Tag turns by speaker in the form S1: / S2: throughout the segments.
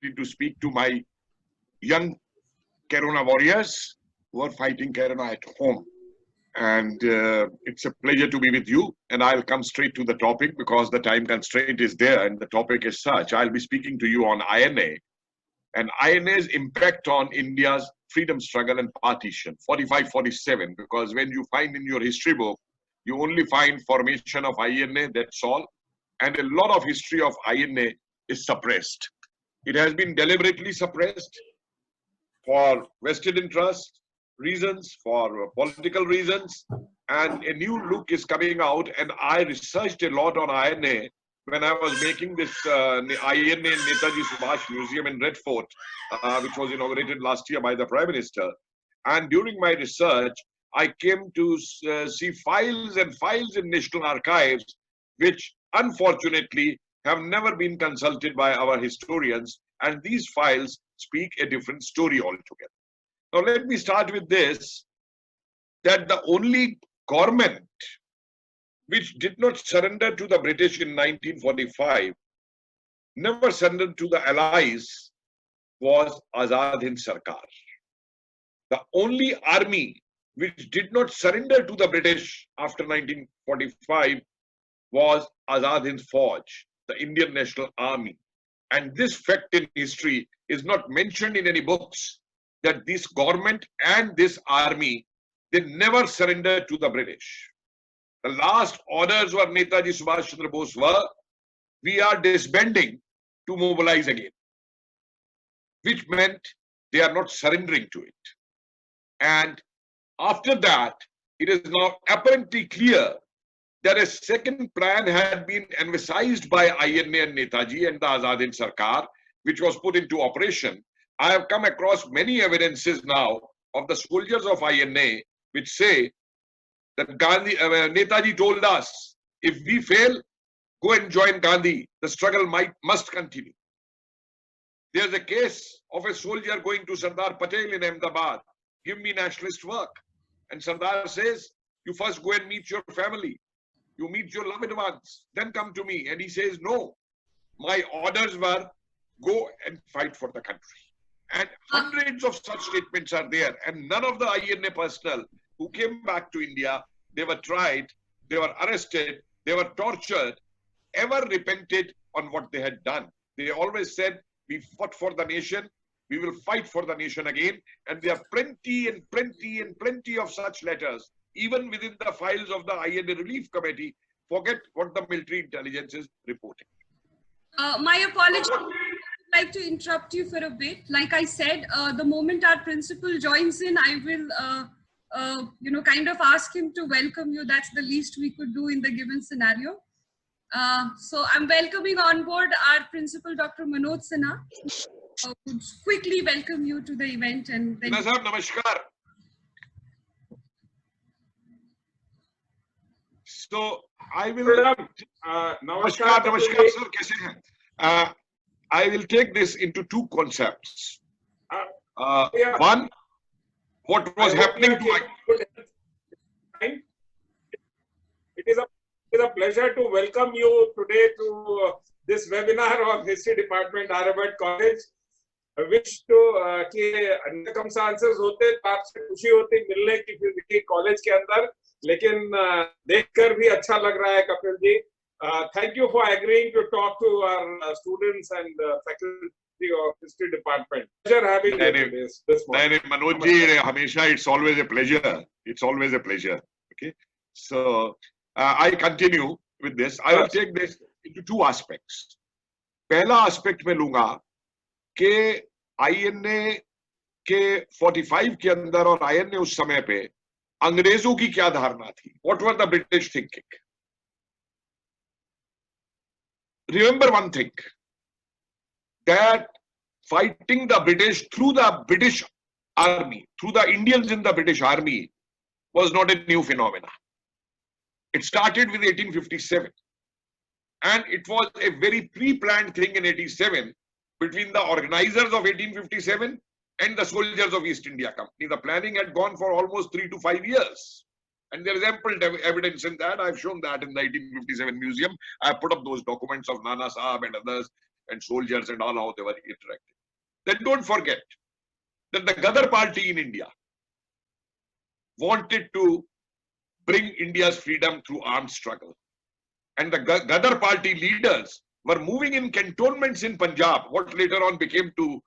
S1: to speak to my young Corona warriors who are fighting Corona at home. And it's a pleasure to be with you. And I'll come straight to the topic because the time constraint is there and the topic is such. I'll be speaking to you on INA and INA's impact on India's freedom struggle and partition, 45-47, because when you find in your history book, you only find formation of INA, that's all. And a lot of history of INA is suppressed. It has been deliberately suppressed for vested interest reasons, for political reasons, and a new look is coming out. And I researched a lot on INA when I was making this INA Netaji Subhash Museum in Red Fort, which was inaugurated last year by the Prime Minister. And during my research, I came to see files and files in National Archives, which unfortunately have never been consulted by our historians. And these files speak a different story altogether. Now, let me start with this, that the only government which did not surrender to the British in 1945, never surrendered to the Allies, was Azad Hind Sarkar. The only army which did not surrender to the British after 1945 was Azad Hind Fauj, the Indian National Army. And this fact in history is not mentioned in any books, that this government and this army, they never surrendered to the British. The last orders were Netaji Subhash Chandra Bose were, we are disbanding to mobilize again, which meant they are not surrendering to it. And after that, it is now apparently clear that a second plan had been emphasized by INA and Netaji and the Azad Hind Sarkar, which was put into operation. I have come across many evidences now of the soldiers of INA which say that Netaji told us, if we fail, go and join Gandhi. The struggle must continue. There's a case of a soldier going to Sardar Patel in Ahmedabad, give me nationalist work. And Sardar says, you first go and meet your family. You meet your loved ones, then come to me. And he says, no, my orders were go and fight for the country. And hundreds of such statements are there. And none of the INA personnel who came back to India, they were tried, they were arrested, they were tortured, ever repented on what they had done. They always said, we fought for the nation, we will fight for the nation again. And there are plenty and plenty and plenty of such letters, even within the files of the INA Relief Committee. Forget what the military intelligence is reporting.
S2: My apologies. I'd like to interrupt you for a bit. Like I said, the moment our principal joins in, I will, kind of ask him to welcome you. That's the least we could do in the given scenario. So I'm welcoming on board our principal, Dr. Manoj Sinha. Would quickly welcome you to the event. And then
S1: Namaskar. So I will. Namaskar, sir. Kaise hain? I will take this into two concepts. One, what was happening to
S3: It is a pleasure to welcome you today to this webinar of History Department, Arrowhead College. I wish to कि अन्य कम से answers होते तो आपसे खुशी होती मिलने की फिर कॉलेज के अंदर, लेकिन देखकर भी अच्छा लग रहा है Kapil ji. Thank you for agreeing to talk to our students and faculty of History Department. Pleasure having you this morning.
S1: Manoj ji, Hamisha, it's always a pleasure. It's always a pleasure. Okay. So I continue with this. I will take this into two aspects. पहला aspect में लूंगा कि INA के 45 के अंदर और INA उस समय पे अंग्रेजों की क्या धारणा थी? What were the British thinking? Remember one thing, that fighting the British through the British army, through the Indians in the British army, was not a new phenomenon. It started with 1857, and it was a very pre-planned thing in 87 between the organizers of 1857 and the soldiers of East India Company. The planning had gone for almost 3 to 5 years. And there is ample evidence in that. I've shown that in the 1857 museum. I have put up those documents of Nana Sahab and others and soldiers and all how they were interacting. Then don't forget that the Ghadar party in India wanted to bring India's freedom through armed struggle. And the Ghadar party leaders were moving in cantonments in Punjab, what later on came to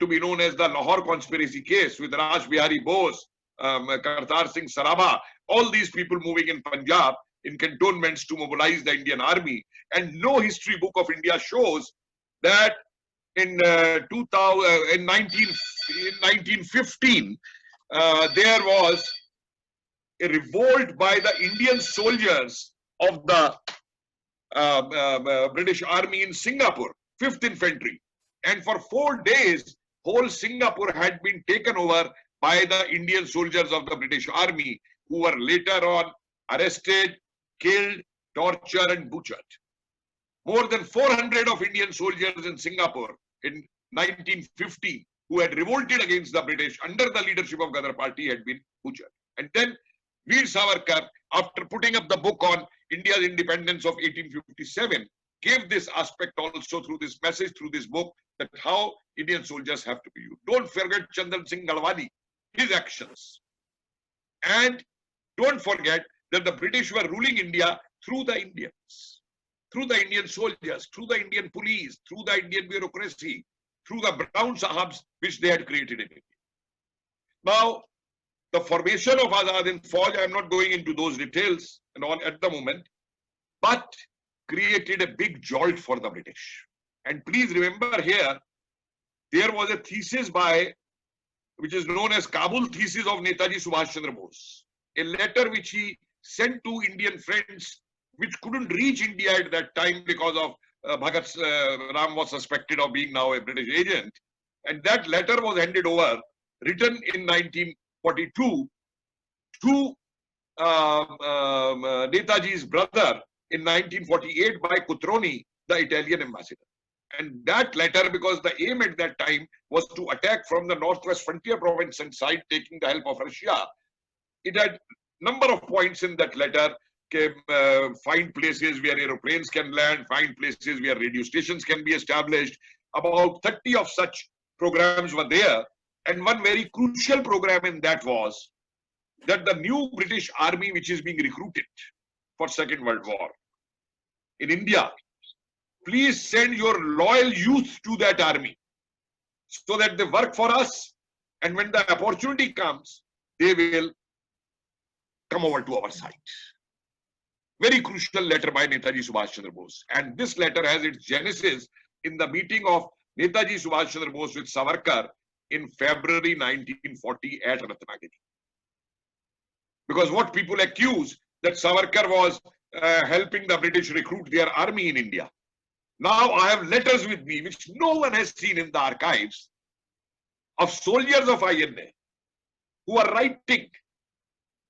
S1: be known as the Lahore conspiracy case with Raj Bihari Bose, Kartar Singh Sarabha, all these people moving in Punjab in cantonments to mobilize the Indian army. And no history book of India shows that in 1915 there was a revolt by the Indian soldiers of the British Army in Singapore, 5th Infantry. And for 4 days, whole Singapore had been taken over by the Indian soldiers of the British Army, who were later on arrested, killed, tortured, and butchered. More than 400 of Indian soldiers in Singapore in 1950, who had revolted against the British under the leadership of Ghadar party, had been butchered. And then Veer Savarkar, after putting up the book on India's independence of 1857, gave this aspect also through this message, through this book, that how Indian soldiers have to be used. Don't forget Chandan Singh Galwani, his actions. And don't forget that the British were ruling India through the Indians, through the Indian soldiers, through the Indian police, through the Indian bureaucracy, through the brown sahibs which they had created in India. Now, the formation of Azad Hind Fauj, I am not going into those details and all at the moment, but created a big jolt for the British. And please remember here, there was a thesis which is known as Kabul thesis of Netaji Subhash Chandra Bose, a letter which he sent to Indian friends which couldn't reach India at that time because of Bhagat Ram was suspected of being now a British agent. And that letter was handed over, written in 1942 to Netaji's brother in 1948 by Cutroni, the Italian ambassador. And that letter, because the aim at that time was to attack from the northwest frontier province and side, taking the help of Russia, it had number of points in that letter. Find places where aeroplanes can land, find places where radio stations can be established. About 30 of such programs were there. And one very crucial program in that was that the new British army, which is being recruited for Second World War in India, please send your loyal youth to that army so that they work for us. And when the opportunity comes, they will come over to our side. Very crucial letter by Netaji Subhash Chandra Bose. And this letter has its genesis in the meeting of Netaji Subhash Chandra Bose with Savarkar in February 1940 at Ratnagiri. Because what people accuse that Savarkar was helping the British recruit their army in India. Now I have letters with me which no one has seen in the archives of soldiers of INA who are writing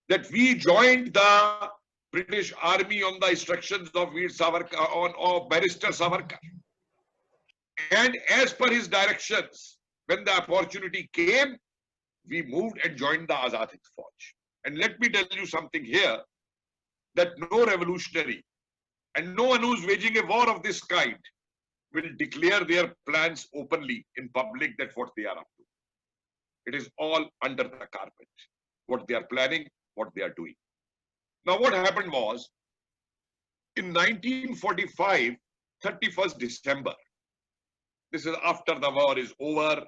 S1: that we joined the British army on the instructions of Veer Savarkar, of Barrister Savarkar. And as per his directions, when the opportunity came, we moved and joined the Azad Hind Fauj. And let me tell you something here, that no revolutionary and no one who's waging a war of this kind will declare their plans openly in public that what they are up to. It is all under the carpet, what they are planning, what they are doing. Now what happened was, in 1945, 31st December, this is after the war is over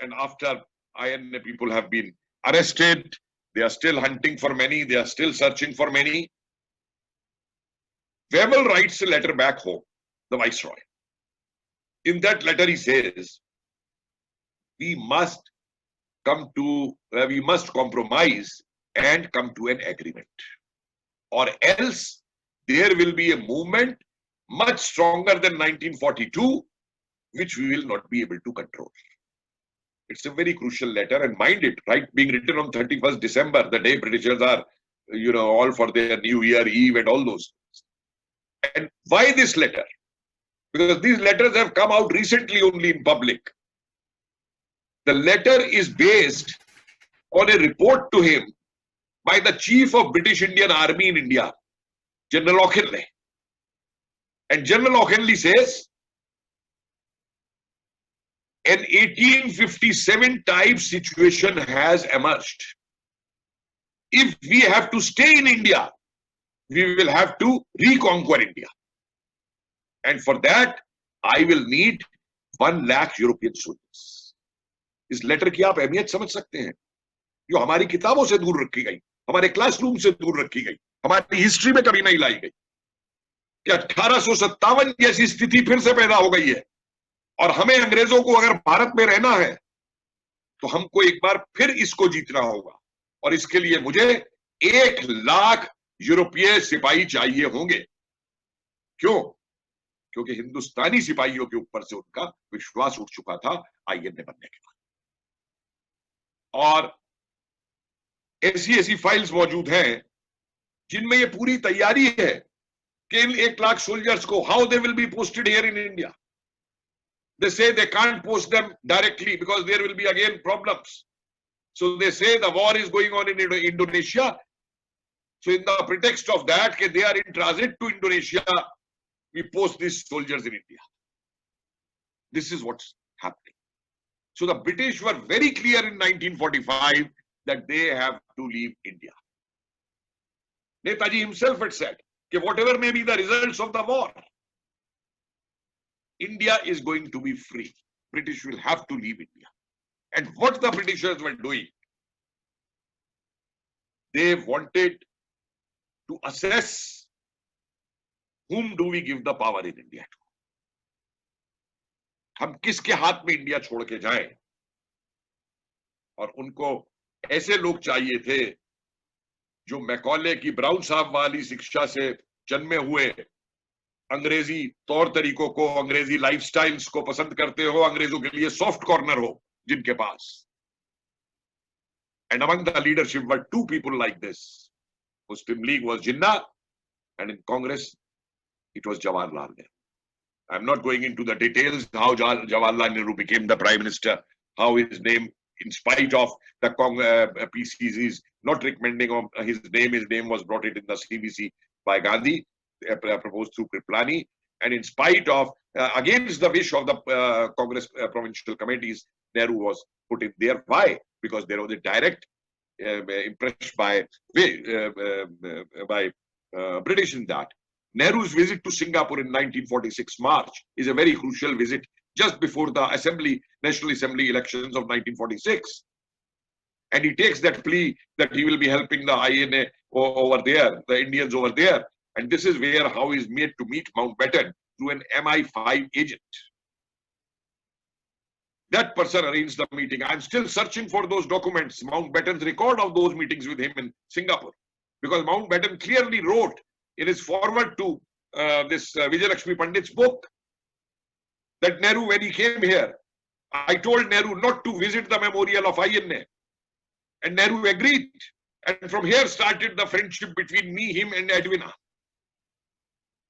S1: and after INA people have been arrested, they are still hunting for many, they are still searching for many. Wavell writes a letter back home, the Viceroy. In that letter he says, we must compromise and come to an agreement, or else there will be a movement much stronger than 1942, which we will not be able to control. It's a very crucial letter, and mind it, right, being written on 31st December, the day Britishers are, all for their New Year Eve and all those. And why this letter? Because these letters have come out recently only in public. The letter is based on a report to him by the Chief of British Indian Army in India, General Auchinleigh. And General Auchinleigh says an 1857 type situation has emerged. If we have to stay in India, we will have to reconquer India. And for that, I will need 1 lakh European soldiers. इस letter की आप अहमियत समझ सकते हैं, जो हमारी किताबों से दूर रखी गई, हमारे क्लासरूम से दूर रखी गई, हमारी हिस्ट्री में कभी नहीं लाई गई, कि 1857 जैसी स्थिति फिर से पैदा हो गई है और हमें अंग्रेजों को अगर भारत में रहना है तो हमको एक बार फिर इसको जीतना होगा और इसके लिए मुझे 1 लाख यूरोपीय सिपाही चाहिए होंगे। क्यों? क्योंकि हिंदुस्तानी सिपाहियों के ऊपर से उनका विश्वास उठ चुका था आईएनए बनने के बाद। और ऐसी ऐसी फाइल्स मौजूद हैं जिनमें ये पूरी तैयारी है कि इन 1 लाख सोल्जर्स को how they will be posted here in India. They say they can't post them directly because there will be again problems. So they say the war is going on in Indonesia. So in the pretext of that, they are in transit to Indonesia, we post these soldiers in India. This is what's happening. So the British were very clear in 1945 that they have to leave India. Netaji himself had said, whatever may be the results of the war, India is going to be free. British will have to leave India. And what the Britishers were doing, they wanted to assess whom do we give the power in India to. हम किसके हाथ में India छोड़ के जाएं? और उनको ऐसे लोग चाहिए थे जो मैकॉले की ब्राउन साहब वाली शिक्षा से जन्मे हुए, अंग्रेजी तौर तरीकों को, अंग्रेजी लाइफस्टाइल्स को पसंद करते हो, अंग्रेजों के लिए सॉफ्ट कॉर्नर हो जिनके पास. And among the leadership were 2 people like this. Muslim League was Jinnah, and in Congress it was Jawaharlal Nehru. I'm not going into the details how Jawaharlal Nehru became the Prime Minister, how his name, in spite of the PCs, is not recommending his name was brought in the CBC by Gandhi, proposed through Kriplani, and in spite of, against the wish of the Congress provincial committees, Nehru was put in there. Why? Because there was a direct impression by British in that. Nehru's visit to Singapore in 1946 March is a very crucial visit just before the National Assembly elections of 1946. And he takes that plea that he will be helping the INA over there, the Indians over there. And this is where how he is made to meet Mountbatten through an MI5 agent. That person arranged the meeting. I'm still searching for those documents, Mountbatten's record of those meetings with him in Singapore. Because Mountbatten clearly wrote in his foreword to this Vijay Lakshmi Pandit's book that Nehru, when he came here, I told Nehru not to visit the memorial of INA. And Nehru agreed. And from here started the friendship between me, him and Edwina.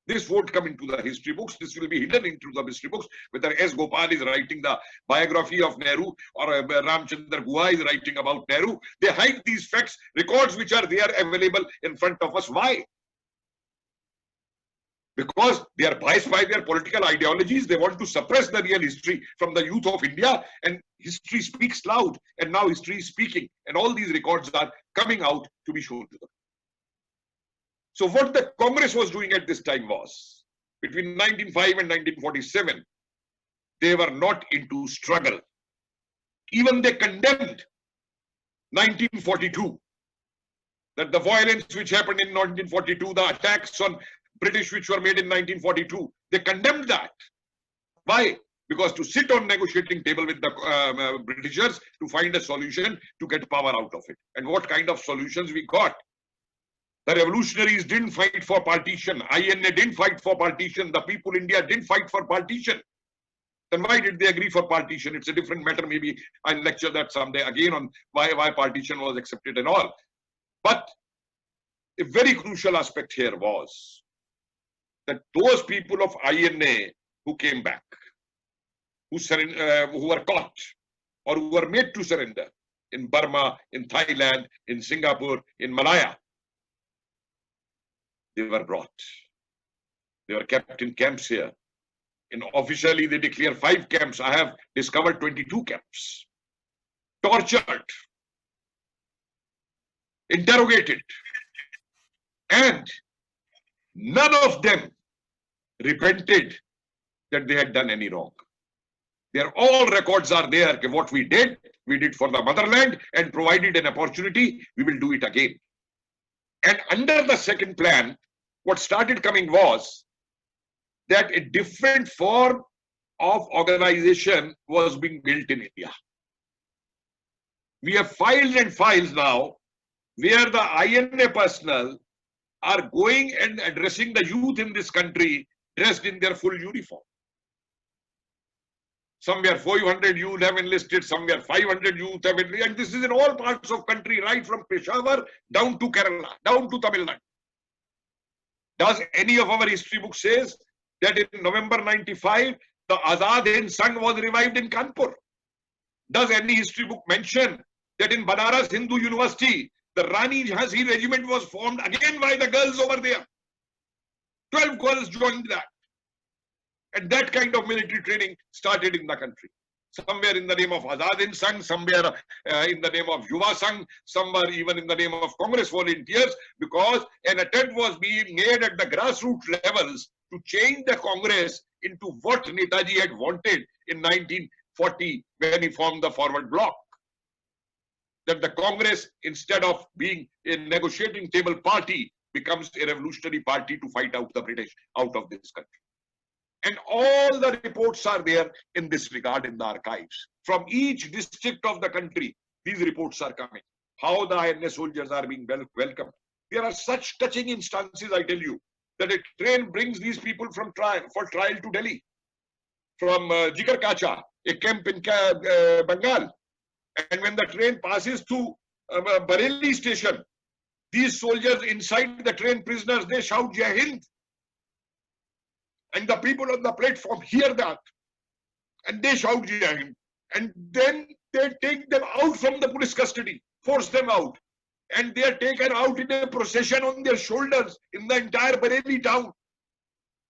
S1: This won't come into the history books. This will be hidden into the history books. Whether S. Gopal is writing the biography of Nehru or Ramchandra Guha is writing about Nehru, they hide these facts, records which are there available in front of us. Why? Because they are biased by their political ideologies. They want to suppress the real history from the youth of India, and history speaks loud. And now history is speaking, and all these records are coming out to be shown to them. So what the Congress was doing at this time was, between 1905 and 1947, they were not into struggle. Even they condemned 1942, that the violence which happened in 1942, the attacks on British which were made in 1942, they condemned that. Why? Because to sit on negotiating table with the Britishers to find a solution to get power out of it. And what kind of solutions we got? The revolutionaries didn't fight for partition. INA didn't fight for partition. The people in India didn't fight for partition. Then why did they agree for partition? It's a different matter. Maybe I'll lecture that someday again on why partition was accepted and all. But a very crucial aspect here was that those people of INA who came back, who were caught or who were made to surrender in Burma, in Thailand, in Singapore, in Malaya, they were brought. They were kept in camps here. Officially, they declare 5 camps. I have discovered 22 camps. Tortured, interrogated, and none of them repented that they had done any wrong. Their all records are there. What we did for the motherland, and provided an opportunity, we will do it again. And under the second plan, what started coming was that a different form of organization was being built in India. We have files and files now where the INA personnel are going and addressing the youth in this country dressed in their full uniform. Somewhere 400 youth have enlisted, somewhere 500 youth have enlisted, and this is in all parts of country, right from Peshawar down to Kerala, down to Tamil Nadu. Does any of our history book says that in November 95, the Azad Hind Sangh was revived in Kanpur? Does any history book mention that in Banaras Hindu University, the Rani Jhansi regiment was formed again by the girls over there? 12 girls joined that. And that kind of military training started in the country. Somewhere in the name of Azad Hind Sangh, somewhere in the name of Yuva Sangh, somewhere even in the name of Congress volunteers, because an attempt was being made at the grassroots levels to change the Congress into what Netaji had wanted in 1940 when he formed the Forward Bloc. That the Congress, instead of being a negotiating table party, becomes a revolutionary party to fight out the British out of this country. And all the reports are there in this regard in the archives. From each district of the country, these reports are coming. How the INA soldiers are being welcomed. There are such touching instances, I tell you, that a train brings these people for trial to Delhi. From Jigar Kacha, a camp in Bengal. And when the train passes through Bareilly station, these soldiers inside the train, prisoners, they shout Jai Hind. And the people on the platform hear that. And they shout Jai Hind. And then they take them out from the police custody, force them out. And they are taken out in a procession on their shoulders in the entire Bareilly town.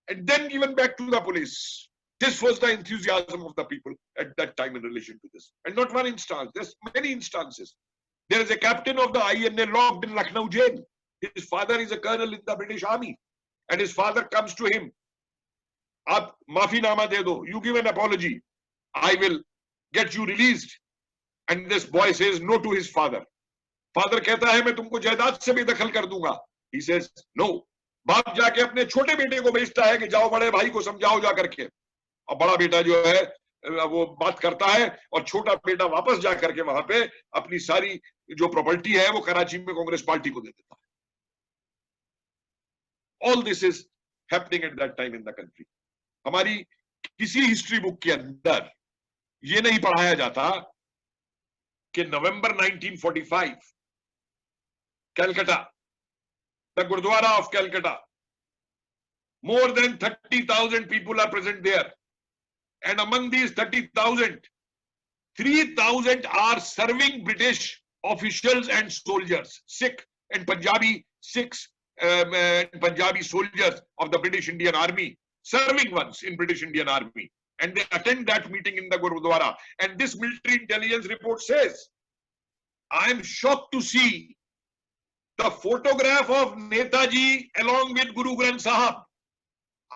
S1: And then given back to the police. This was the enthusiasm of the people at that time in relation to this. And not one instance, there's many instances. There is a captain of the INA locked in Lucknow jail. His father is a colonel in the British Army. And his father comes to him. Aap maafinama de do. You give an apology. I will get you released. And this boy says no to his father. Father कहता है मैं तुमको जायदाद से भी दखल कर दूंगा. He says no. बाप जाके अपने छोटे बेटे को भेजता है कि जाओ बड़े भाई को समझाओ जा करके. और बड़ा बेटा जो है वो बात करता है और छोटा बेटा वापस जा करके वहां पे अपनी सारी जो प्रॉपर्टी है वो कराची में कांग्रेस पार्टी को दे देता है. All this is happening at that time in the country. हमारी किसी हिस्ट्री बुक के अंदर ये नहीं पढ़ाया जाता कि नवंबर 1945 Calcutta, the Gurdwara of Calcutta, more than 30,000 people are present there. And among these 30,000, 3,000 are serving British officials and soldiers, Sikh and Punjabi Sikhs, Punjabi soldiers of the British Indian Army, serving ones in British Indian Army. And they attend that meeting in the Gurudwara. And this military intelligence report says, I am shocked to see the photograph of Netaji along with Guru Granth Sahib.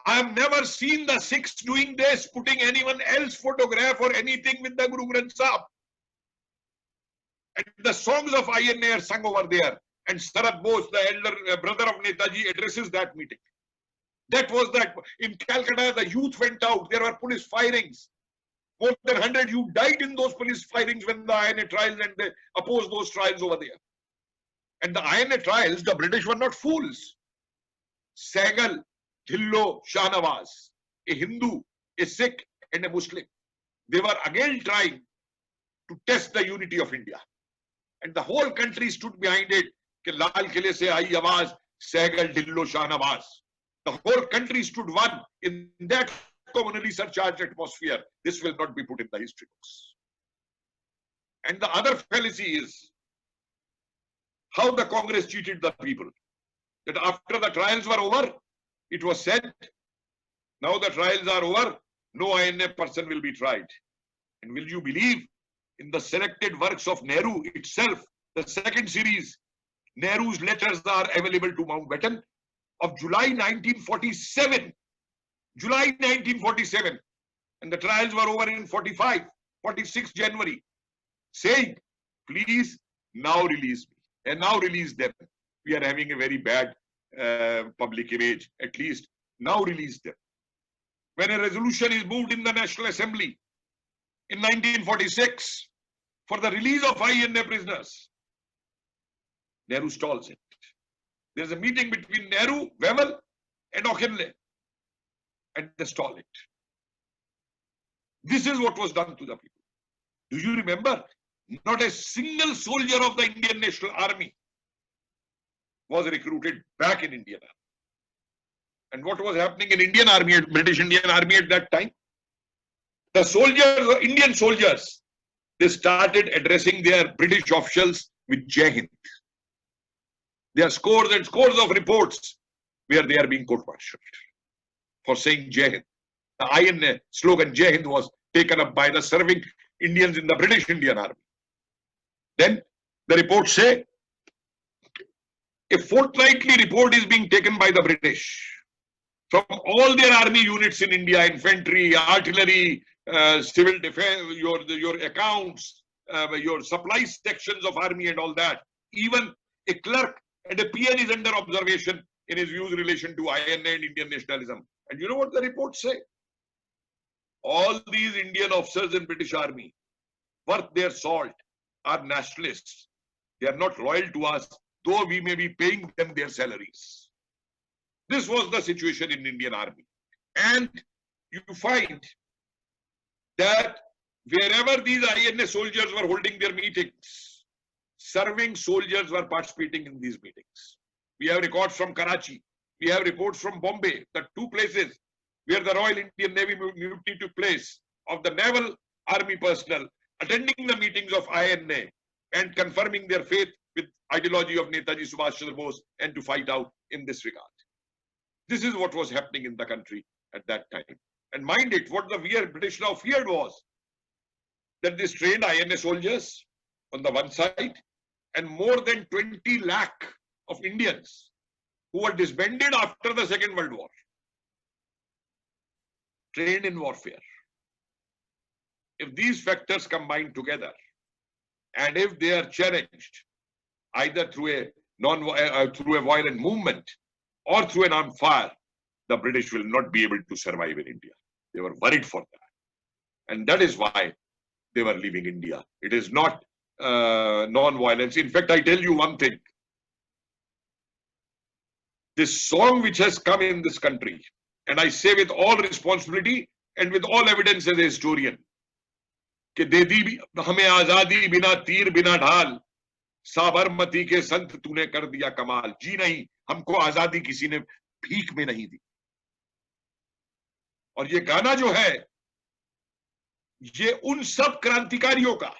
S1: I have never seen the Sikhs doing this, putting anyone else photograph or anything with the Guru Granth Sahib. And the songs of INA are sung over there. And Sarat Bose, the elder brother of Netaji, addresses that meeting. That was that. In Calcutta, the youth went out. There were police firings. More than 100 youth died in those police firings when the INA trials, and they opposed those trials over there. And the INA trials, the British were not fools. Sehgal, Dhillo, Shahnawaz, a Hindu, a Sikh, and a Muslim. They were again trying to test the unity of India. And the whole country stood behind it. Ke Lal Kile se aayi awaaz, Sehgal, Dhillo, Shahnawaz. The whole country stood one in that communally surcharged atmosphere. This will not be put in the history books. And the other fallacy is how the Congress cheated the people. That after the trials were over, it was said, now the trials are over, no INA person will be tried. And will you believe, in the selected works of Nehru itself, the second series, Nehru's letters are available to Mountbatten of July 1947. July 1947. And the trials were over in 46 January, saying, please now release me, and now release them. We are having a very bad public image, at least now release them. When a resolution is moved in the National Assembly in 1946 for the release of INA prisoners, Nehru stalls it. There's a meeting between Nehru, Wavell and Auchinleck, and they stall it. This is what was done to the people. Do you remember? Not a single soldier of the Indian National Army was recruited back in Indian Army. And what was happening in Indian Army, British Indian Army at that time? The soldiers, Indian soldiers, they started addressing their British officials with Jai Hind. There are scores and scores of reports where they are being court-martialed for saying Jai Hind. The INA slogan Jai Hind was taken up by the serving Indians in the British Indian Army. Then the reports say a fortnightly report is being taken by the British from all their army units in India, infantry, artillery, civil defense, your accounts, your supply sections of army and all that. Even a clerk and a PN is under observation in his views in relation to INA and Indian nationalism. And you know what the reports say? All these Indian officers in British Army, worth their salt, are nationalists. They are not loyal to us, though we may be paying them their salaries. This was the situation in Indian Army. And you find that wherever these INA soldiers were holding their meetings, serving soldiers were participating in these meetings. We have records from Karachi. We have reports from Bombay, the two places where the Royal Indian Navy mutiny took place, of the naval army personnel attending the meetings of INA and confirming their faith with ideology of Netaji Subhash Chandra Bose and to fight out in this regard. This is what was happening in the country at that time. And mind it, what the British now feared was that these trained INA soldiers on the one side and more than 20 lakh of Indians who were disbanded after the Second World War, trained in warfare. If these factors combine together, and if they are challenged either through a violent movement or through an armed fire, the British will not be able to survive in India. They were worried for that, and that is why they were leaving India. It is not non-violence. In fact, I tell you one thing. This song which has come in this country, and I say with all responsibility and with all evidence as a historian, कि दे दी हमें आजादी बिना तीर बिना ढाल, साबरमती के संत तूने कर दिया कमाल. जी नहीं, हमको आजादी किसी ने भीख में नहीं दी. और ये गाना जो है, ये उन सब क्रांतिकारियों का,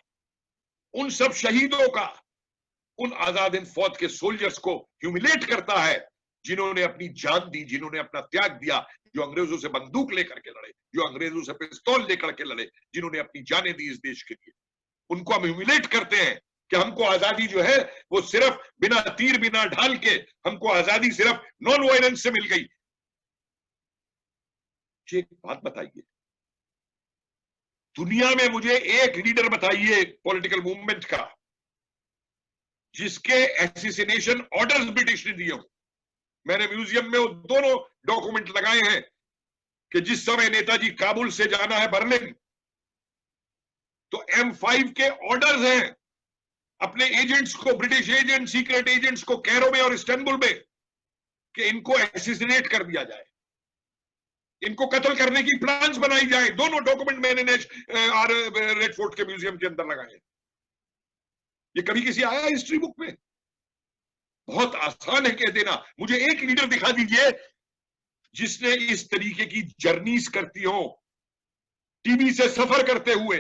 S1: उन सब शहीदों का, उन आजाद हिंद फौज के सोल्जर्स को ह्यूमिलेट करता है, जिन्होंने अपनी जान दी, जिन्होंने अपना त्याग दिया, जो अंग्रेजों से बंदूक लेकर के लड़े, जो अंग्रेजों से पिस्तौल लेकर के लड़े, जिन्होंने अपनी जानें दी इस देश के लिए. उनको हम ह्यूमिलेट करते हैं कि हमको आजादी जो है वो सिर्फ बिना तीर बिना ढाल के, हमको आजादी सिर्फ नॉन वायलेंस से मिल गई. एक बात बताइए, दुनिया में मुझे एक लीडर बताइए पॉलिटिकल मूवमेंट का जिसके एसिसिनेशन ऑर्डर्स ब्रिटिश ने दिए हो. मैंने म्यूजियम में वो दोनों डॉक्यूमेंट लगाए हैं कि जिस समय नेताजी काबुल से जाना है बर्लिन, तो M5 के ऑर्डर्स हैं अपने एजेंट्स को, ब्रिटिश एजेंट, सीक्रेट एजेंट्स को कैरो में और इस्तांबुल में, कि इनको एसिसिनेट कर दिया जाए, इनको कत्ल करने की प्लान्स बनाई जाए. दोनों डॉक्यूमेंट मैंने रेड फोर्ट के म्यूजियम के अंदर लगाए. ये कभी किसी आया हिस्ट्री बुक में? बहुत आसान है कह देना. मुझे एक लीडर दिखा दीजिए जिसने इस तरीके की जर्नीज करती हो, टीवी से सफर करते हुए,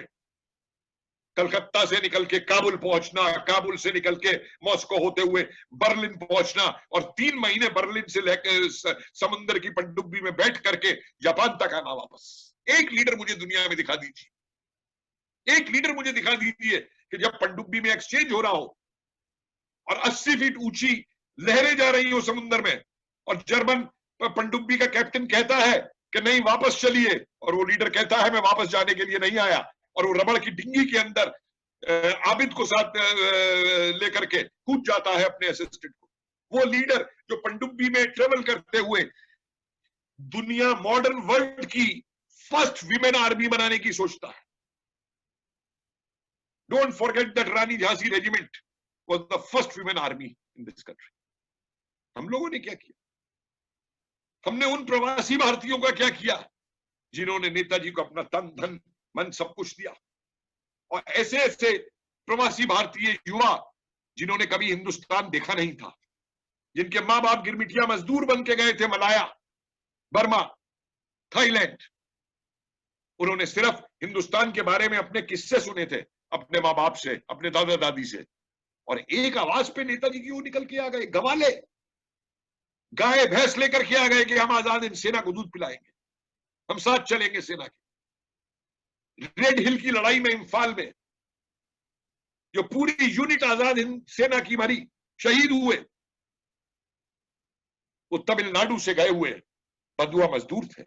S1: कलकत्ता से निकल के काबुल पहुंचना, काबुल से निकल के मॉस्को होते हुए बर्लिन पहुंचना, और 3 महीने बर्लिन से लेकर समुद्र की पनडुब्बी में बैठ करके जापान तक आना वापस. एक लीडर मुझे दुनिया में दिखा दीजिए, एक लीडर मुझे दिखा दीजिए कि जब पनडुब्बी में एक्सचेंज हो रहा हो और 80 फीट ऊंची लहरें जा रही हो समुद्र में और जर्मन पनडुब्बी का कैप्टन कहता है कि नहीं वापस चलिए, और वो लीडर कहता है मैं वापस जाने के लिए नहीं आया, और वो रबड़ की डिंगी के अंदर आबिद को साथ लेकर के कूद जाता है अपने असिस्टेंट को। वो लीडर जो पनडुब्बी में ट्रेवल करते हुए दुनिया मॉडर्न वर्ल्ड की फर्स्ट विमेन आर्मी बनाने की सोचता है। Don't forget that Rani Jhansi regiment was the first women army in this country. हम लोगों ने क्या किया? हमने उन प्रवासी भारतीयों का क्या किया जिन्होंने नेताजी को अपना तन धन मन सब कुछ दिया, और ऐसे ऐसे प्रवासी भारतीय युवा जिन्होंने कभी हिंदुस्तान देखा नहीं था, जिनके मां बाप गिरमिटिया मजदूर बन के गए थे मलाया, बर्मा, थाईलैंड। उन्होंने सिर्फ हिंदुस्तान के बारे में अपने किस्से सुने थे अपने मां बाप से, अपने दादा दादी से, और एक आवाज पे नेताजी की वो निकल के आ गए, गवाले गाय भैंस लेकर के आ गए कि हम आजाद हिंद सेना को दूध पिलाएंगे, हम साथ चलेंगे सेना के। रेड हिल की लड़ाई में इम्फाल में जो पूरी यूनिट आजाद हिंद सेना की मरी, शहीद हुए, वो तमिलनाडु से गए हुए बंधुआ मजदूर थे।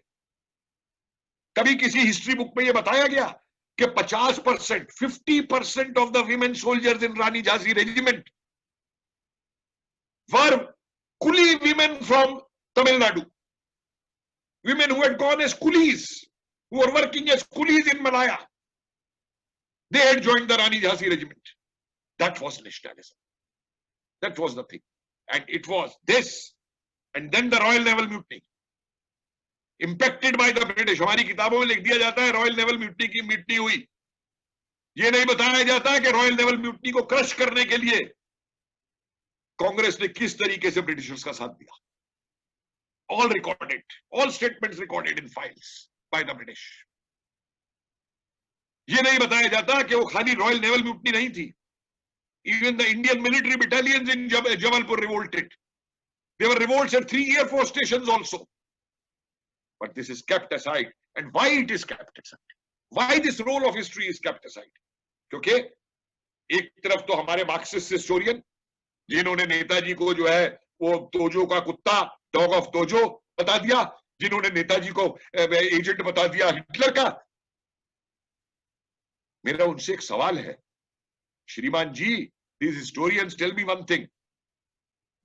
S1: कभी किसी हिस्ट्री बुक में यह बताया गया कि 50%, 50% of the women soldiers in Rani Jhansi regiment were coolie women from Tamil Nadu, women who had gone as coolies, who were working as coolies in Malaya. They had joined the Rani Jhansi regiment. That was nationalism. That was the thing. And it was this. And then the Royal Naval Mutiny. Impacted by the British. हमारी किताबों में लिख दिया जाता है royal naval mutiny की मिटनी हुई। ये नहीं बताया जाता कि रॉयल नेवल म्यूटनी को क्रश करने के लिए कांग्रेस ने किस तरीके से ब्रिटिशर्स का साथ दिया। All recorded, all statements recorded in files by the British. ये नहीं बताया जाता कि वो खाली रॉयल नेवल म्यूटनी नहीं थी। Even the Indian military battalions in Jabalpur revolted. There were revolts at 3 Air Force stations also. But this is kept aside. And why it is kept aside? Why this role of history is kept aside? क्योंकि एक तरफ तो हमारे Marxist historian जिन्होंने नेताजी को जो है वो तोजो का कुत्ता, डॉग ऑफ तोजो बता दिया, जिन्होंने नेताजी को एजेंट बता दिया हिटलर का। मेरा उनसे एक सवाल है, श्रीमान जी, these historians tell me one thing.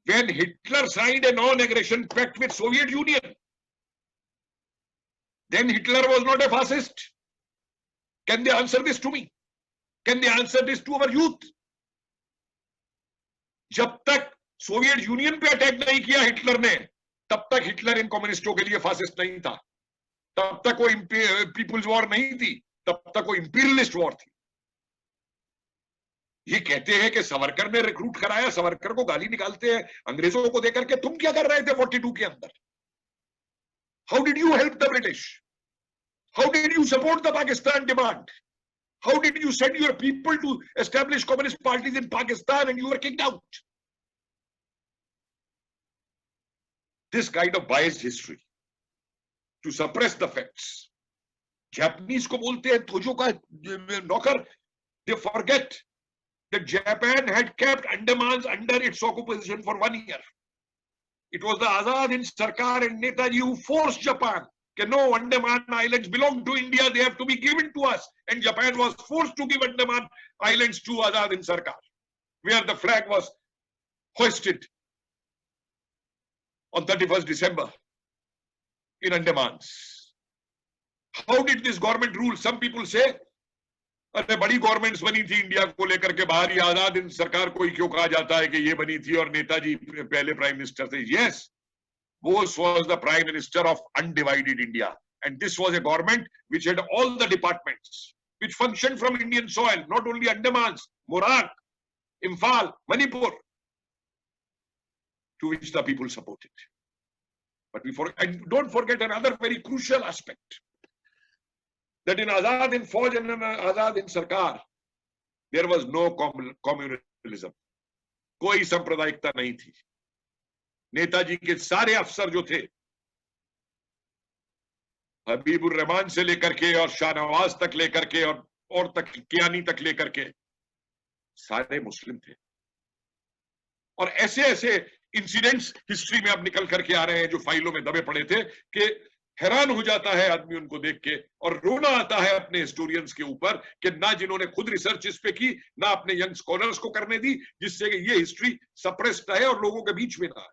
S1: When Hitler signed a non-aggression pact with Soviet Union, then Hitler was not a fascist. Can they answer this to me? Can they answer this to our youth? जब तक Soviet union पे attack नहीं किया Hitler ने, तब तक Hitler इन कम्युनिस्टों के लिए फासिस्ट नहीं था। तब तक वो पीपुल्स वॉर नहीं थी, तब तक वो इंपीरियलिस्ट वॉर थी। ये कहते हैं कि सावरकर ने रिक्रूट कराया, सावरकर को गाली निकालते हैं अंग्रेजों को देकर के, तुम क्या कर रहे थे 42 के अंदर? How did you help the British? How did you support the Pakistan demand? How did you send your people to establish communist parties in Pakistan and you were kicked out? This kind of biased history to suppress the facts. Japanese को बोलते हैं तोजो का नौकर। They forget that Japan had kept Andamans under its occupation for 1 year. It was the Azad Hind Sarkar and Netaji who forced Japan that no, Andaman Islands belong to India, they have to be given to us. And Japan was forced to give Andaman Islands to Azad Hind Sarkar, where the flag was hoisted on 31st December in Andamans. How did this government rule? Some people say, अरे बड़ी governments बनी थी India को लेकर के, बाहर ही आजाद हिंद सरकार को ही क्यों कहा जाता है कि ये बनी थी और नेताजी पहले प्राइम मिनिस्टर थे? Yes, Bose was the prime minister of undivided India, and this was a government which had all the departments which functioned from Indian soil, not only Andamans, Morak, Imphal, Manipur, to which the people supported. But and don't forget another very crucial aspect, that in Azad Hind Fauj and in Azad Hind Sarkar, there was no communalism. कोई सांप्रदायिकता नहीं थी। नेताजी के सारे अफसर जो थे, हबीबुर रहमान से लेकर के और शाहनवाज तक लेकर के और तक कियानी तक लेकर के सारे मुस्लिम थे। और ऐसे ऐसे इंसिडेंट्स हिस्ट्री में अब निकल करके आ रहे हैं जो फाइलों में दबे पड़े थे कि हैरान हो जाता है आदमी उनको देख के, और रोना आता है अपने हिस्टोरियंस के ऊपर कि ना जिन्होंने खुद रिसर्च इस पे की, ना अपने यंग स्कॉलर्स को करने दी, जिससे कि ये हिस्ट्री सप्रेस्ड है और लोगों के बीच में ना है।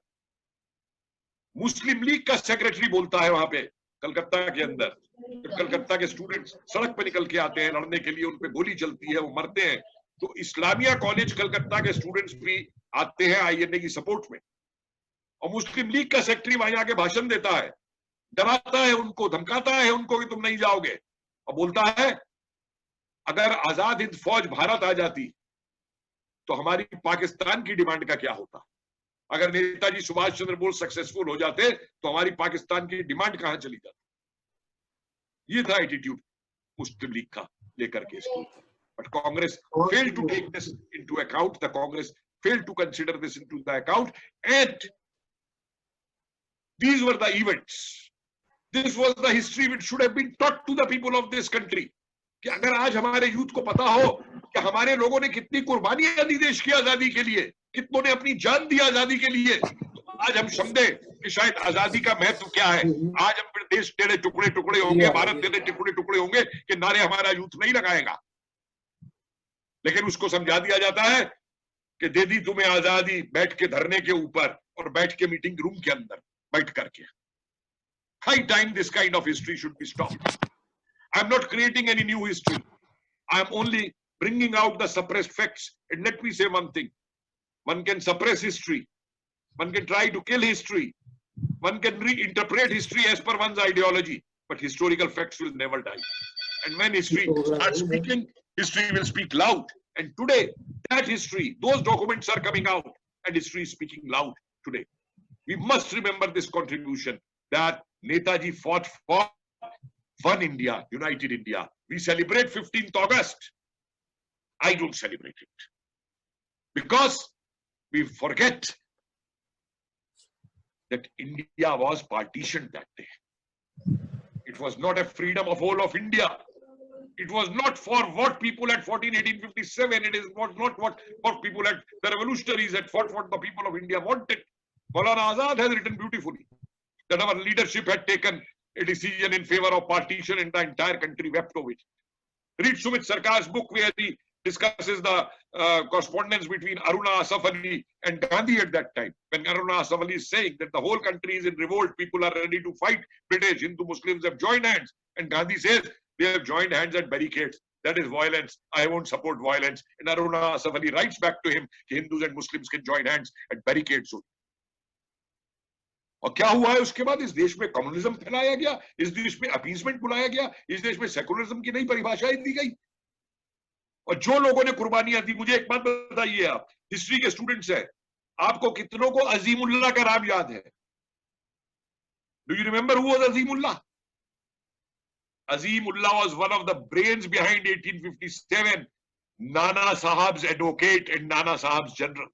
S1: मुस्लिम लीग का सेक्रेटरी बोलता है वहां पे कलकत्ता के अंदर, जब कलकत्ता के स्टूडेंट्स सड़क पे निकल के आते हैं लड़ने के लिए, उन पे गोली चलती है, वो मरते हैं, तो इस्लामिया कॉलेज कलकत्ता के स्टूडेंट्स भी आते हैं आईएनए की सपोर्ट में, और मुस्लिम लीग का सेक्रेटरी वहां आके भाषण देता है, डराता है उनको, धमकाता है उनको कि तुम नहीं जाओगे, और बोलता है अगर आजाद हिंद फौज भारत आ जाती तो हमारी पाकिस्तान की डिमांड का क्या होता, अगर नेताजी सुभाष चंद्र बोस सक्सेसफुल हो जाते तो हमारी पाकिस्तान की डिमांड कहां चली जाती। ये था एटीट्यूड मुस्लिम लीग का लेकर के इसके ऊपर। But Congress failed to take this into account. The Congress failed to consider this into the account, and these were the events. This was the history which should have been taught to the people of this country. कि अगर आज हमारे youth को पता हो कि हमारे लोगों ने कितनी कुर्बानियां दी देश की आजादी के लिए, कितनों ने अपनी जान दी आजादी के लिए, तो आज हम समझे कि शायद आजादी का महत्व क्या है। आज हम फिर देश टेढ़े टुकड़े टुकड़े होंगे, भारत टेढ़े टुकड़े टुकड़े होंगे कि नारे हमारा यूथ नहीं लगाएगा, लेकिन उसको समझा दिया जाता है कि दे दी तुम्हें आजादी बैठ के धरने के ऊपर और बैठ के मीटिंग रूम के अंदर बैठ करके। High time this kind of history should be stopped. I am not creating any new history, I am only bringing out the suppressed facts. And let me say one thing, one can suppress history, one can try to kill history, one can reinterpret history as per one's ideology, but historical facts will never die. And when history starts speaking, history will speak loud. And today, that history, those documents are coming out, and history is speaking loud today. We must remember this contribution that Netaji fought for one India, united India. We celebrate 15th August. I don't celebrate it because we forget that India was partitioned that day. It was not a freedom of whole of India. It was not for what people had fought in 1857. It is not what people had, the revolutionaries had fought, what the people of India wanted. Maulana Azad has written beautifully that our leadership had taken a decision in favor of partition and the entire country wept over it. Read Sumit Sarkar's book where he discusses the correspondence between Aruna Asaf Ali and Gandhi at that time. When Aruna Asaf Ali is saying that the whole country is in revolt, people are ready to fight British, Hindu Muslims have joined hands. And Gandhi says they have joined hands at barricades. That is violence. I won't support violence. And Aruna Asaf Ali writes back to him, Hindus and Muslims can join hands at barricades. और क्या हुआ है उसके बाद? इस देश में communism फैलाया गया, इस देश में अपीसमेंट बुलाया गया, इस देश में सेकुलरिज्म की नई परिभाषाएं दी गई। और जो लोगों ने कुर्बानियां दी, मुझे एक बात बताइए, आप हिस्ट्री के स्टूडेंट्स हैं, आपको कितनों को अजीमुल्लाह का नाम याद है? Do you remember who was Azimullah? Azimullah was one of the brains behind 1857, Nana Sahab's advocate and Nana Sahab's general.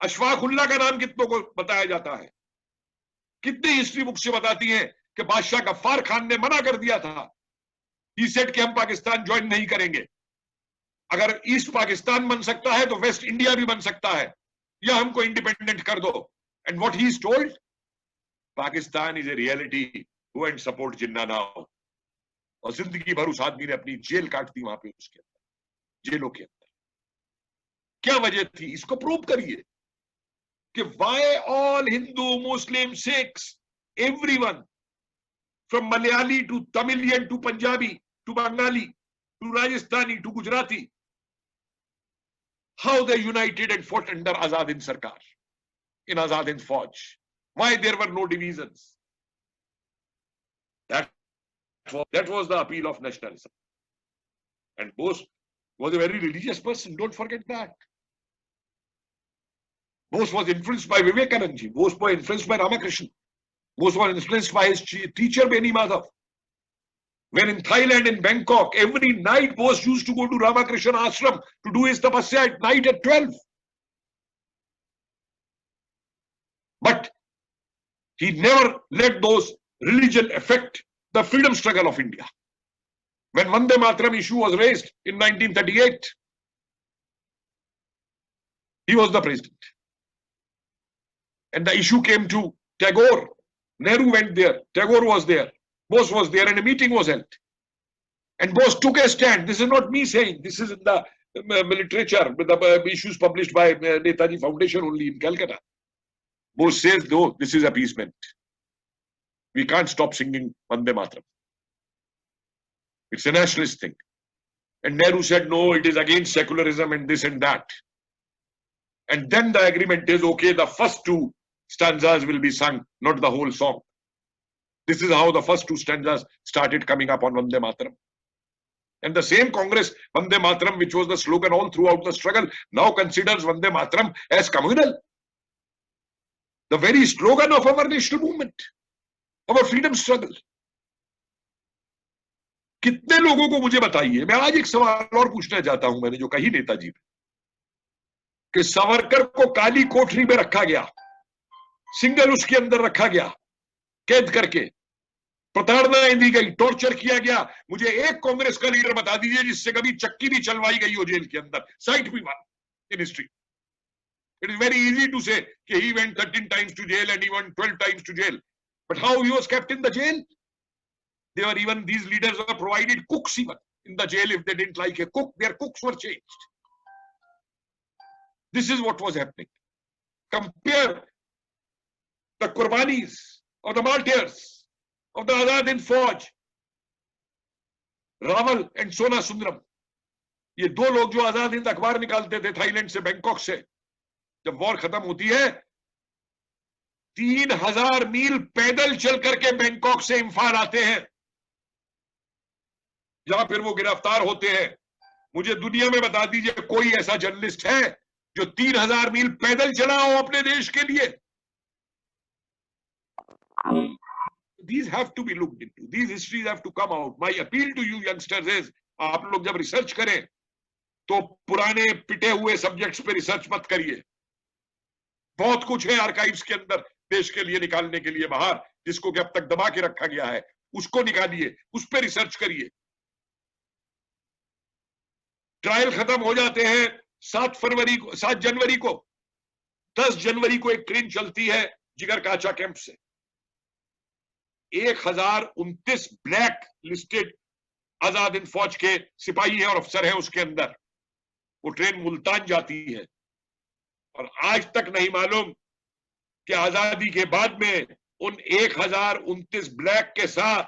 S1: Ashfaqullah का नाम कितनों को बताया जाता है? कितनी हिस्ट्री बुक से बताती हैं कि बादशाह गफ्फार खान ने मना कर दिया था, ही सेड कि हम पाकिस्तान ज्वाइन नहीं करेंगे, अगर ईस्ट पाकिस्तान बन सकता है तो वेस्ट इंडिया भी बन सकता है, या हमको इंडिपेंडेंट कर दो। And what he is told, Pakistan is a reality, go and support Jinnah now. और जिंदगी भर उस आदमी ने अपनी जेल काट दी वहां पे, उसके अंदर, जेलों के अंदर। क्या वजह थी? इसको प्रूव करिए कि why all Hindu, Muslim, Sikhs, everyone from Malayali to Tamilian to Punjabi to Bengali to Rajasthani to Gujarati, how they united and fought under Azad Hind Sarkar in Azad Hind Fauj. Why there were no divisions? That was the appeal of nationalism. And Bose was a very religious person, don't forget that. Bose was influenced by Vivekananda ji, Bose was influenced by Ramakrishna, Bose was influenced by his teacher Beni Madhav. When in Thailand, in Bangkok, every night Bose used to go to Ramakrishna ashram to do his tapasya at night at 12. But he never let those religion affect the freedom struggle of India. When Vande Mataram issue was raised in 1938, he was the president. And the issue came to Tagore. Nehru went there. Tagore was there. Bose was there, and a meeting was held. And Bose took a stand. This is not me saying. This is in the literature, with the issues published by Netaji Foundation only in Calcutta. Bose says, no, this is appeasement. We can't stop singing Vande Mataram. It's a nationalist thing. And Nehru said, no, it is against secularism and this and that. And then the agreement is, okay, the first two stanzas will be sung, not the whole song. This is how the first two stanzas started coming up on Vande Mataram. And the same Congress, Vande Mataram, which was the slogan all throughout the struggle, now considers Vande Mataram as communal. The very slogan of our national movement, our freedom struggle. कितने लोगों को मुझे बताइए, मैं आज एक सवाल और पूछना चाहता हूं, मैंने जो कही नेताजी कि सावरकर को काली कोठरी में रखा गया, सिंगल उसके अंदर रखा गया, कैद करके प्रताड़नाएं दी गई, टॉर्चर किया गया। मुझे एक कांग्रेस का लीडर बता दीजिए जिससे कभी चक्की भी चलवाई गई हो जेल के अंदर, साइट भी one in history. It is very easy to say that he went 13 times to jail and he went 12 times to jail. But how he was kept in the jail? They were even, these leaders were provided cooks even in the jail if they didn't like a cook, their cooks were changed. This is what was happening. Compare the Qurbanis of the martyrs of the Azad Hind Fauj, Rawal and Sona Sundaram. ये दो लोग जो आजाद हिंद अखबार निकालते थे Thailand से, Bangkok से, जब वॉर खत्म होती है 3000 मील पैदल चल करके बैंकॉक से इम्फाल आते हैं, जहां फिर वो गिरफ्तार होते हैं। मुझे दुनिया में बता दीजिए कोई ऐसा जर्नलिस्ट है जो 3000 मील पैदल चला हो अपने देश के लिए। These have to be looked into. These histories have to come out. My appeal to you youngsters is, आप लोग जब रिसर्च करें तो पुराने पिटे हुए सब्जेक्ट्स पे रिसर्च मत करिए। बहुत कुछ है आर्काइव्स के अंदर देश के लिए निकालने के लिए बाहर, जिसको कि अब तक दबा के रखा गया है, उसको निकालिए, उस पर रिसर्च करिए। ट्रायल खत्म हो जाते हैं 7 जनवरी को, 10 जनवरी को एक ट्रेन चलती है जिगर काचा कैंप से। 1029 ब्लैक लिस्टेड आजाद हिंद फौज के सिपाही है और अफसर है उसके अंदर। वो ट्रेन मुल्तान जाती है और आज तक नहीं मालूम कि आजादी के बाद में उन 1029 ब्लैक के साथ,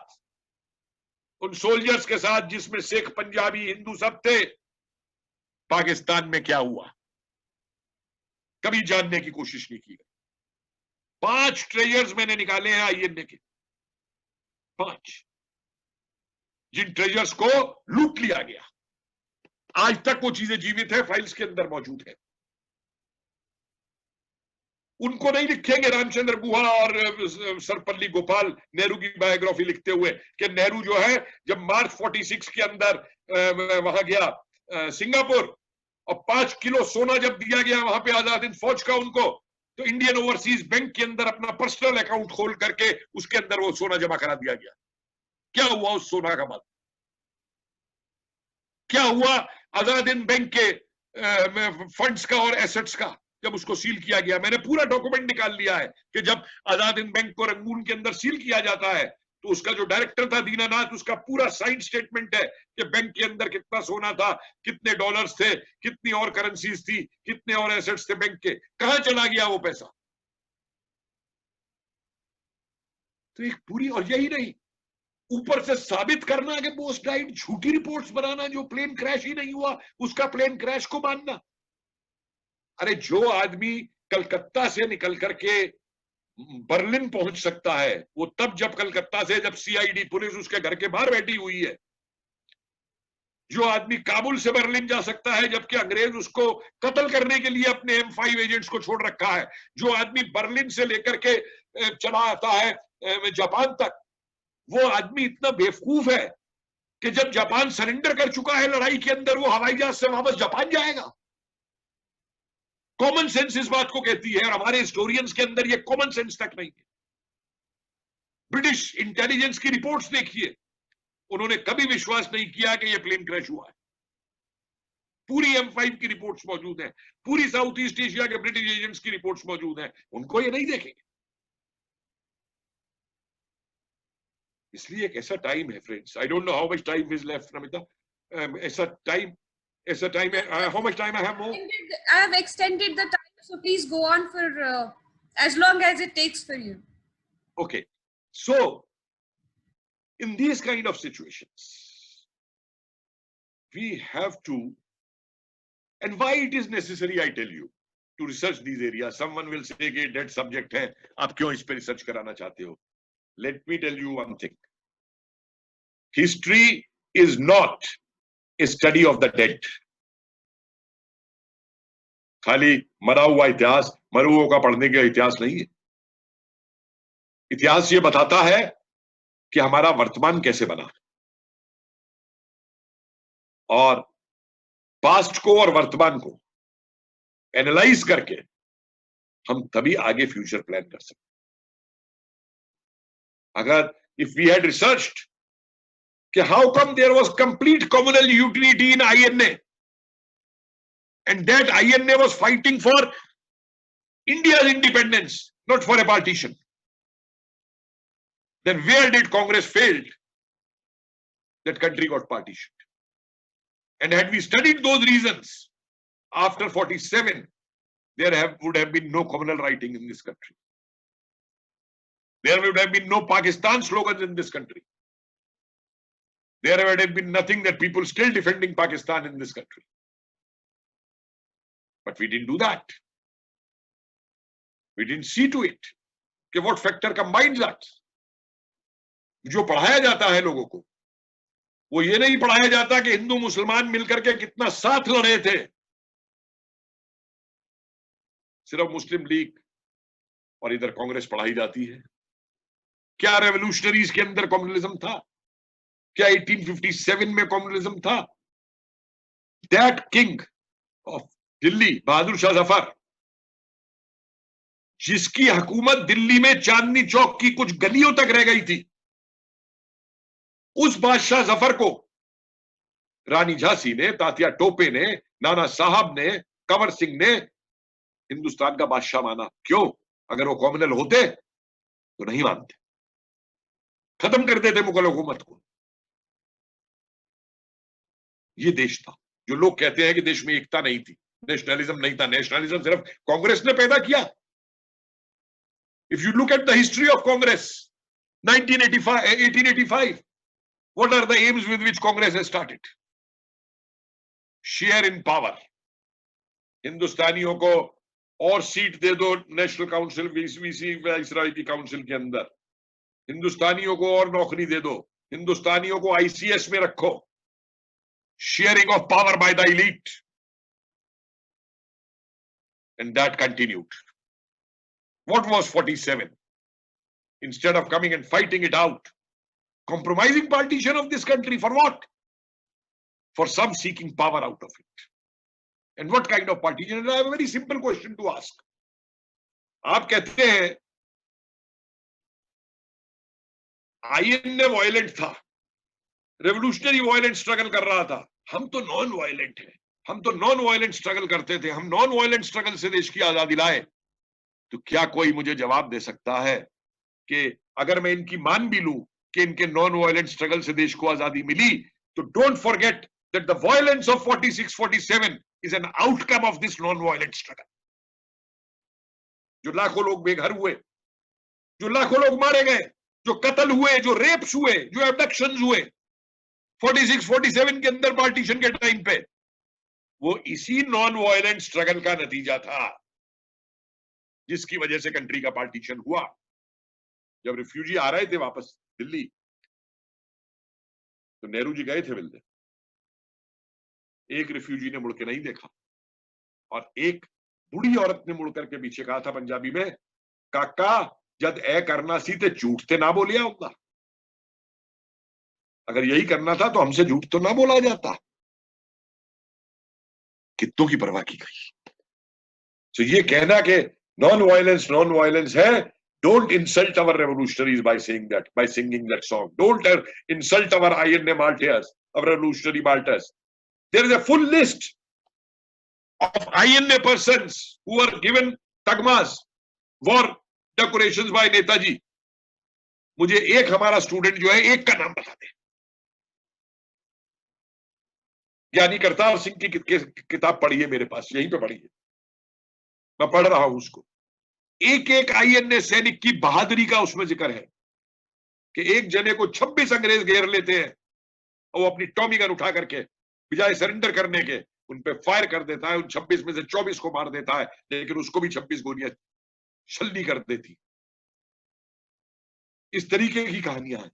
S1: उन सोल्जर्स के साथ जिसमें सिख, पंजाबी, हिंदू सब थे, पाकिस्तान में क्या हुआ कभी जानने की कोशिश नहीं की गई। 5 ट्रेजर्स मैंने निकाले हैं आईएनए के, 5 जिन ट्रेजर्स को लूट लिया गया। आज तक वो चीजें जीवित है, फाइल्स के अंदर मौजूद है। उनको नहीं लिखेंगे रामचंद्र गुहा और सरपल्ली गोपाल नेहरू की बायोग्राफी लिखते हुए कि नेहरू जो है जब मार्च 46 के अंदर वहां गया सिंगापुर और 5 किलो सोना जब दिया गया वहां पे आजाद हिंद फौज का उनको, तो इंडियन ओवरसीज बैंक के अंदर अपना पर्सनल अकाउंट खोल करके उसके अंदर वो सोना जमा करा दिया गया। क्या हुआ उस सोना का बाद? क्या हुआ आजाद हिंद बैंक के फंड्स का और एसेट्स का जब उसको सील किया गया? मैंने पूरा डॉक्यूमेंट निकाल लिया है कि जब आजाद हिंद बैंक को रंगून के अंदर सील किया जाता है तो उसका जो डायरेक्टर था दीनानाथ, उसका पूरा साइन स्टेटमेंट है कि बैंक के अंदर कितना सोना था, कितने डॉलर्स थे, कितनी और करेंसीज थी, कितने और एसेट्स थे बैंक के, कहां चला गया वो पैसा। तो एक पूरी, और यही नहीं, ऊपर से साबित करना कि बोस डाइड, झूठी रिपोर्ट्स बनाना, जो प्लेन क्रैश ही नहीं हुआ उसका प्लेन क्रैश को मानना। अरे जो आदमी कलकत्ता से निकल करके बर्लिन पहुंच सकता है वो तब जब कलकत्ता से, जब सीआईडी पुलिस उसके घर के बाहर बैठी हुई है। जो आदमी काबुल से बर्लिन जा सकता है जबकि अंग्रेज उसको कत्ल करने के लिए अपने M5 एजेंट्स को छोड़ रखा है। जो आदमी बर्लिन से लेकर के चला आता है जापान तक, वो आदमी इतना बेवकूफ है कि जब जापान सरेंडर कर चुका है लड़ाई के अंदर, वो हवाई जहाज से वापस जापान जाएगा। कॉमन सेंस इस बात को कहती है और हमारे हिस्टोरियंस के अंदर ये कॉमन सेंस तक नहीं है। ब्रिटिश इंटेलिजेंस की रिपोर्ट्स देखिए, उन्होंने कभी विश्वास नहीं किया कि यह प्लेन क्रैश हुआ है। पूरी M5 की रिपोर्ट्स मौजूद हैं, पूरी साउथ ईस्ट एशिया के ब्रिटिश एजेंट्स की रिपोर्ट्स मौजूद हैं, उनको ये नहीं देखेंगे। इसलिए एक ऐसा टाइम है friends, I don't know how much time is left Namita, ऐसा टाइम है, how much time I have more?
S2: I have extended the time, so please go on for as long as it takes for you.
S1: Okay, so in these kind of situations, we have to, and why it is necessary, I tell you, to research these areas. Someone will say कि dead subject है, आप क्यों इस पे research कराना चाहते हो? Let me tell you one thing. History is not a study of the dead. खाली मरा हुआ इतिहास, मरुओं का पढ़ने का इतिहास नहीं है। इतिहास ये बताता है कि हमारा वर्तमान कैसे बना, और पास्ट को और वर्तमान को एनालाइज करके हम तभी आगे फ्यूचर प्लान कर सकते। अगर इफ वी हैड रिसर्च्ड कि how come there was complete communal utility in INA and that INA was fighting for India's independence, not for a partition, then where did Congress fail? That country got partitioned. And had we studied those reasons after 47, there would have been no communal writing in this country. There would have been no Pakistan slogans in this country. There would have been nothing that people still defending Pakistan in this country. But we didn't do that. We didn't see to it कि what factor combines that. जो पढ़ाया जाता है लोगों को, वो ये नहीं पढ़ाया जाता कि हिंदू मुसलमान मिलकर के कितना साथ लड़े थे। सिर्फ मुस्लिम लीग और इधर कांग्रेस पढ़ाई जाती है। क्या रेवोल्यूशनरीज के अंदर कम्युनलिज्म था? क्या 1857 में कम्युनलिज्म था? That king of Delhi, Bahadur Shah Zafar, जिसकी हुकूमत दिल्ली में चांदनी चौक की कुछ गलियों तक रह गई थी, उस बादशाह जफर को रानी झांसी ने, तात्या टोपे ने, नाना साहब ने, कंवर सिंह ने हिंदुस्तान का बादशाह माना। क्यों? अगर वो कॉम्युनल होते तो नहीं मानते, खत्म कर देते मुगल हुकूमत को। ये देश था। जो लोग कहते हैं कि देश में एकता नहीं थी, नेशनलिज्म नहीं था, नेशनलिज्म सिर्फ कांग्रेस ने पैदा किया। If you look at the history of Congress 1885, what are the aims with which Congress has started? Share in power. हिंदुस्तानियों को और सीट दे दो नेशनल काउंसिल, वीसी वाइसराय की काउंसिल के अंदर, हिंदुस्तानियों को और नौकरी दे दो, हिंदुस्तानियों को ICS में रखो। Sharing of power by the elite. And that continued. What was 47? Instead of coming and fighting it out, compromising partition of this country for what? For some seeking power out of it. And what kind of partition? And I have a very simple question to ask. आप कहते हैं INA violent था, revolutionary violent struggle कर रहा था। हम तो non violent हैं, हम तो नॉन वायलेंट स्ट्रगल करते थे, हम नॉन वायलेंट स्ट्रगल से देश की आजादी लाए। तो क्या कोई मुझे जवाब दे सकता है कि अगर मैं इनकी मान भी लूं कि इनके नॉन वायलेंट स्ट्रगल से देश को आजादी मिली, तो don't forget that the violence of 46-47 is an outcome of this non violent struggle. जो लाखों लोग बेघर हुए, जो लाखों लोग मारे गए, जो कत्ल हुए, जो रेप्स हुए, जो एब्डक्शंस हुए 46-47 के अंदर पार्टीशन के टाइम पे, वो इसी नॉन वायलेंट स्ट्रगल का नतीजा था, जिसकी वजह से कंट्री का पार्टीशन हुआ। जब रिफ्यूजी आ रहे थे वापस दिल्ली, तो नेहरू जी गए थे मिलने। एक रिफ्यूजी ने मुड़ के नहीं देखा, और एक बूढ़ी औरत ने मुड़ करके पीछे कहा था पंजाबी में, काका जद ए करना सी ते झूठ ते ना बोलिया होगा। अगर यही करना था तो हमसे झूठ तो ना बोला जाता। कितनों की परवाह की गई। तो ये कहना कि नॉन वायलेंस है, Don't insult our revolutionaries by saying that, by singing that song. Don't insult our INA martyrs, our revolutionary martyrs. There is a full list of INA persons who are given tagmas, war decorations by Netaji. मुझे एक हमारा student जो है, एक का नाम बता दे। ज्ञानी करतार सिंह की किताब पढ़ी है मेरे पास, यहीं पे पढ़ी है, मैं पढ़ रहा हूं उसको। एक एक INA सैनिक की बहादुरी का उसमें जिक्र है कि एक जने को 26 अंग्रेज घेर लेते हैं और वो अपनी टॉमी गन उठा करके बजाय सरेंडर करने के उन पे फायर कर देता है। उन 26 में से 24 को मार देता है, लेकिन उसको भी 26 गोलियां छलनी कर देती। इस तरीके की कहानियां हैं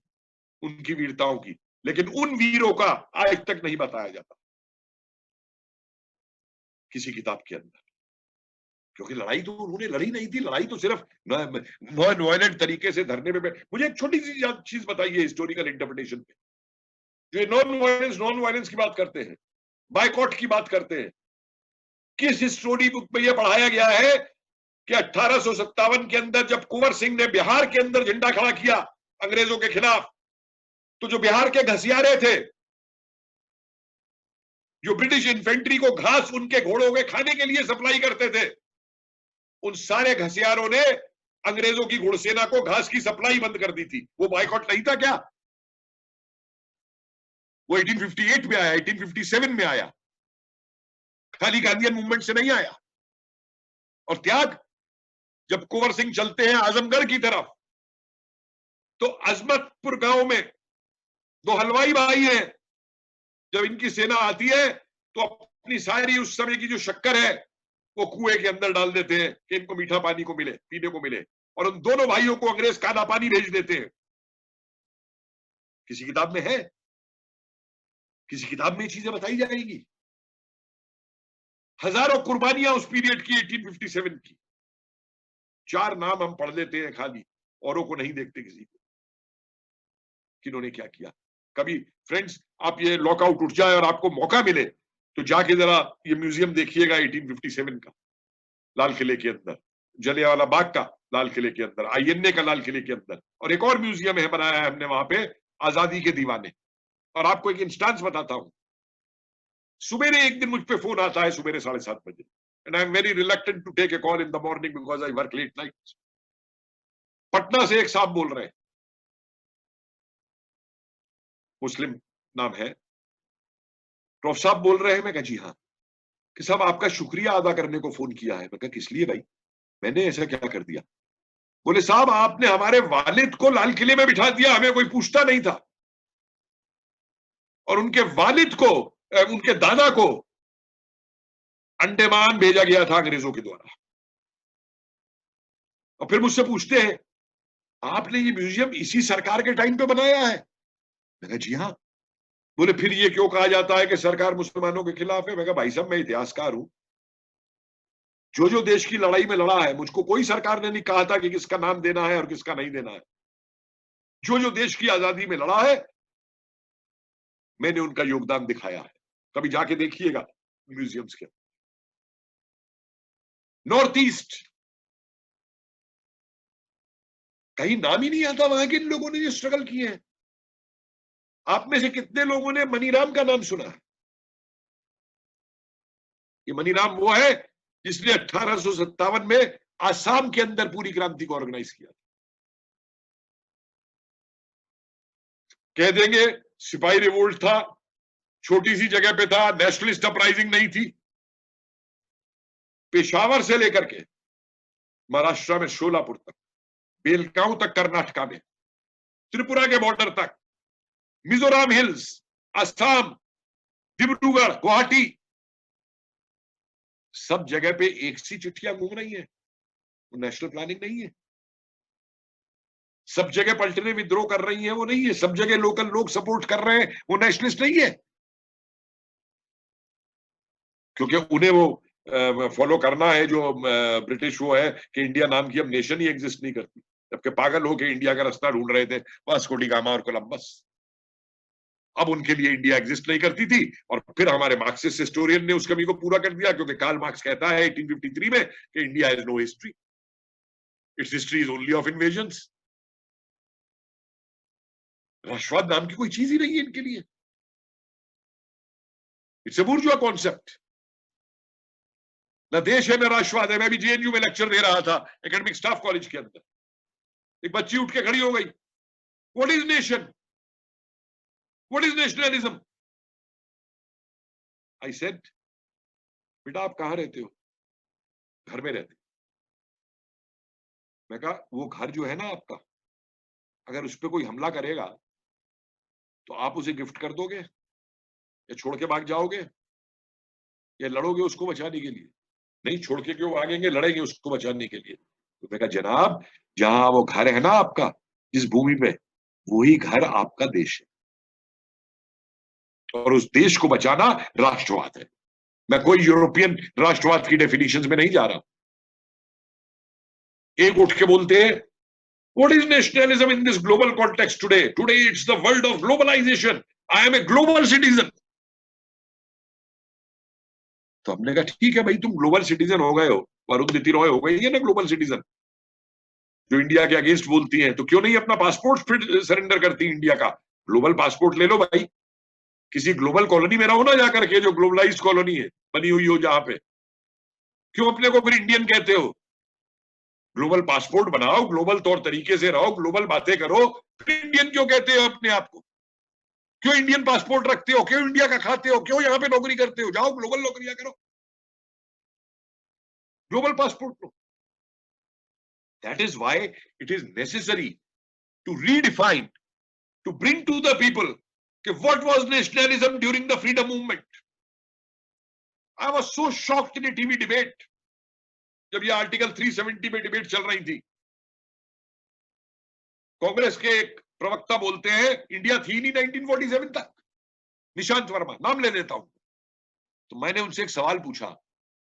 S1: उनकी वीरताओं की, लेकिन उन वीरों का आज तक नहीं बताया जाता किसी किताब के अंदर, क्योंकि लड़ाई तो उन्होंने लड़ी नहीं थी। लड़ाई तो सिर्फ नॉन वायलेंट तरीके से धरने पे। मुझे एक छोटी सी चीज बताइए हिस्टोरिकल इंटरप्रिटेशन पे, जो नॉन वायलेंस की बात करते हैं, बायकॉट की बात करते हैं, किस हिस्टोरी बुक में यह पढ़ाया गया है कि 1857 के अंदर जब कुंवर सिंह ने बिहार के अंदर झंडा खड़ा किया अंग्रेजों के खिलाफ, तो जो बिहार के घसियारे थे, जो ब्रिटिश इन्फेंट्री को घास उनके घोड़ों के खाने के लिए सप्लाई करते थे, उन सारे घसियारों ने अंग्रेजों की घुड़सेना को घास की सप्लाई बंद कर दी थी। वो बायकॉट नहीं था क्या? वो 1858 में आया, 1857 में आया, खाली गांधीयन मूवमेंट से नहीं आया। और त्याग, जब कुंवर सिंह चलते हैं आजमगढ़ की तरफ, तो अजमतपुर गांव में दो हलवाई भाई हैं, जब इनकी सेना आती है तो अपनी सारी उस समय की जो शक्कर है वो कुएं के अंदर डाल देते हैं कि इनको मीठा पानी को मिले, पीने को मिले, और उन दोनों भाइयों को अंग्रेज काला पानी भेज देते हैं। किसी किताब में है? किसी किताब में ये चीजें बताई जाएगी? हजारों कुर्बानियां उस पीरियड की, 1857 की। 4 नाम हम पढ़ लेते हैं खाली, औरों को नहीं देखते किसी को, किन्होंने क्या किया। कभी फ्रेंड्स आप ये लॉकआउट उठ जाए और आपको मौका मिले तो जाके जरा ये म्यूजियम देखिएगा 1857 का, लाल किले के अंदर, जलियांवाला बाग का लाल किले के अंदर, INA का लाल किले के अंदर, और एक और म्यूजियम है बनाया है हमने वहां पे, आजादी के दीवाने। और आपको एक इंस्टांस बताता हूं, सुबेरे एक दिन मुझ पे फोन आता है, सुबेरे 7:30 बजे, and I am very reluctant to take a call in the morning because I work late night. Patna से एक साहब बोल रहे हैं, मुस्लिम नाम है, प्रोफ साहब बोल रहे हैं। मैं कहा जी हाँ। कि साहब आपका शुक्रिया अदा करने को फोन किया है। मैं कहा किस लिए भाई, मैंने ऐसा क्या कर दिया? बोले साहब आपने हमारे वालिद को लाल किले में बिठा दिया, हमें कोई पूछता नहीं था, और उनके वालिद को, उनके दादा को अंडमान भेजा गया था अंग्रेजों के द्वारा। और फिर मुझसे पूछते हैं आपने ये म्यूजियम इसी सरकार के टाइम पे बनाया है? मैं कहा जी हाँ। बोले फिर ये क्यों कहा जाता है कि सरकार मुसलमानों के खिलाफ है? मैं कहा भाई साहब मैं इतिहासकार हूं, जो देश की लड़ाई में लड़ा है मुझको कोई सरकार ने नहीं कहा था कि किसका नाम देना है और किसका नहीं देना है। जो देश की आजादी में लड़ा है मैंने उनका योगदान दिखाया है। कभी जाके देखिएगा म्यूजियम्स के। नॉर्थ ईस्ट कहीं नाम ही नहीं आता वहां के लोगों ने जो स्ट्रगल किए हैं। आप में से कितने लोगों ने मनीराम का नाम सुना है? ये मनीराम वो है जिसने 1857 में आसाम के अंदर पूरी क्रांति को ऑर्गेनाइज किया। कह देंगे सिपाही रिवोल्ट था, छोटी सी जगह पे था, नेशनलिस्ट अपराइजिंग नहीं थी। पेशावर से लेकर के महाराष्ट्र में शोलापुर तक, बेलगांव तक कर्नाटका में, त्रिपुरा के बॉर्डर तक, मिजोरम हिल्स, असम, डिब्रूगढ़, गुवाहाटी, सब जगह पे एक सी चिट्ठियां घूम रही हैं। वो नेशनल प्लानिंग नहीं है। सब जगह पलटने विद्रोह कर रही हैं, वो नहीं है। सब जगह लोकल लोग सपोर्ट कर रहे हैं, वो नेशनलिस्ट नहीं है। क्योंकि उन्हें वो फॉलो करना है जो ब्रिटिश वो है कि इंडिया नाम की अब नेशन ही एग्जिस्ट नहीं करती। जबकि पागल होकर इंडिया का रास्ता ढूंढ रहे थे वास्को डी गामा और कोलंबस। अब उनके लिए इंडिया एग्जिस्ट नहीं करती थी, और फिर हमारे मार्क्सिस्ट हिस्टोरियन ने उस कमी को पूरा कर दिया, क्योंकि कार्ल मार्क्स कहता है 1853 में कि India has no history. Its history is only of invasions. राष्ट्रवाद नाम की कोई चीज ही नहीं है इनके लिए. It's a bourgeois concept. ना देश है ना राष्ट्रवाद है. मैं भी JNU में लेक्चर दे रहा था एकेडमिक स्टाफ कॉलेज के अंदर. एक बच्ची उठ के खड़ी हो गई. What is nation? What is nationalism? I said, बेटा आप कहाँ रहते हो? घर में रहते. मैं कहा वो घर जो है ना आपका, अगर उस पर कोई हमला करेगा तो आप उसे गिफ्ट कर दोगे या छोड़ के भाग जाओगे या लड़ोगे उसको बचाने के लिए? नहीं, छोड़ के क्यों भागेंगे, लड़ेंगे उसको बचाने के लिए. तो मैं कहा जनाब, जहां वो घर है ना आपका, जिस भूमि पे, वही घर आपका देश है और उस देश को बचाना राष्ट्रवाद है. मैं कोई यूरोपियन राष्ट्रवाद की डेफिनेशंस में नहीं जा रहा. एक उठ के बोलते हैं what is nationalism in this global context today? Today it's the world of globalization. I am a global citizen. तो हमने कहा ठीक है भाई, तुम ग्लोबल सिटीजन हो गए हो, अरुंधति रॉय हो गई है ना ग्लोबल सिटीजन, जो इंडिया के अगेंस्ट बोलती हैं, तो क्यों नहीं अपना पासपोर्ट फिर सरेंडर करती इंडिया का? ग्लोबल पासपोर्ट ले लो भाई, किसी ग्लोबल कॉलोनी में रहो ना जाकर के, जो ग्लोबलाइज्ड कॉलोनी है बनी हुई हो जहां पे. क्यों अपने को फिर इंडियन कहते हो? ग्लोबल पासपोर्ट बनाओ, ग्लोबल तौर तरीके से रहो, ग्लोबल बातें करो, फिर इंडियन क्यों कहते हो अपने आप को? क्यों इंडियन पासपोर्ट रखते हो? क्यों इंडिया का खाते हो? क्यों यहाँ पे नौकरी करते हो? जाओ ग्लोबल नौकरियां करो, global passport low. That is why it is necessary to redefine, to bring to the people what was nationalism during the freedom movement. I was so shocked in a TV debate जब ये article 370 में debate चल रही थी. कांग्रेस के एक प्रवक्ता बोलते हैं इंडिया थी नहीं 1947 तक. निशांत वर्मा, नाम ले देता हूं. तो मैंने उनसे एक सवाल पूछा.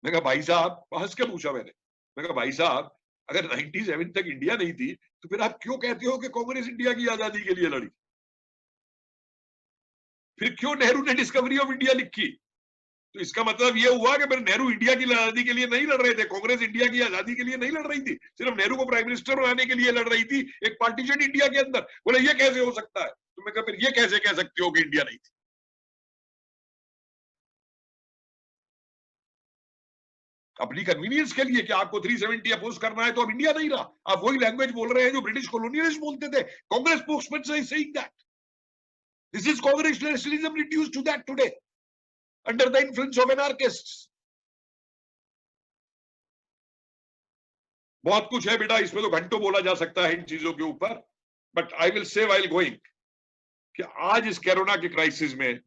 S1: मैं कहा भाई साहब, हंस के पूछा मैंने, मैं कहा भाई साहब, अगर 97 तक इंडिया नहीं थी तो फिर आप क्यों कहते हो कि कांग्रेस इंडिया की आजादी के लिए लड़ी? फिर क्यों नेहरू ने डिस्कवरी ऑफ इंडिया लिखी? तो इसका मतलब यह हुआ कि फिर नेहरू इंडिया की आजादी के लिए नहीं लड़ रहे थे, कांग्रेस इंडिया की आजादी के लिए नहीं लड़ रही थी, सिर्फ नेहरू को प्राइम मिनिस्टर बनाने के लिए लड़ रही थी एक पार्टीशन इंडिया के अंदर. बोले ये कैसे हो सकता है? तो मैं कहा फिर ये कैसे कह सकते हो कि इंडिया नहीं थी? अपनी कन्वीनियंस के लिए कि आपको 370 अपोज करना है तो अब इंडिया नहीं रहा, आप वही लैंग्वेज बोल रहे हैं जो ब्रिटिश कॉलोनियलिस्ट बोलते थे. Congress spokesman is saying that this is Congress nationalism reduced to that today under the influence of anarchists. बहुत कुछ है बेटा, इसमें तो घंटों बोला जा सकता है इन चीजों के ऊपर, but I will say while going कि आज इस कोरोना के क्राइसिस में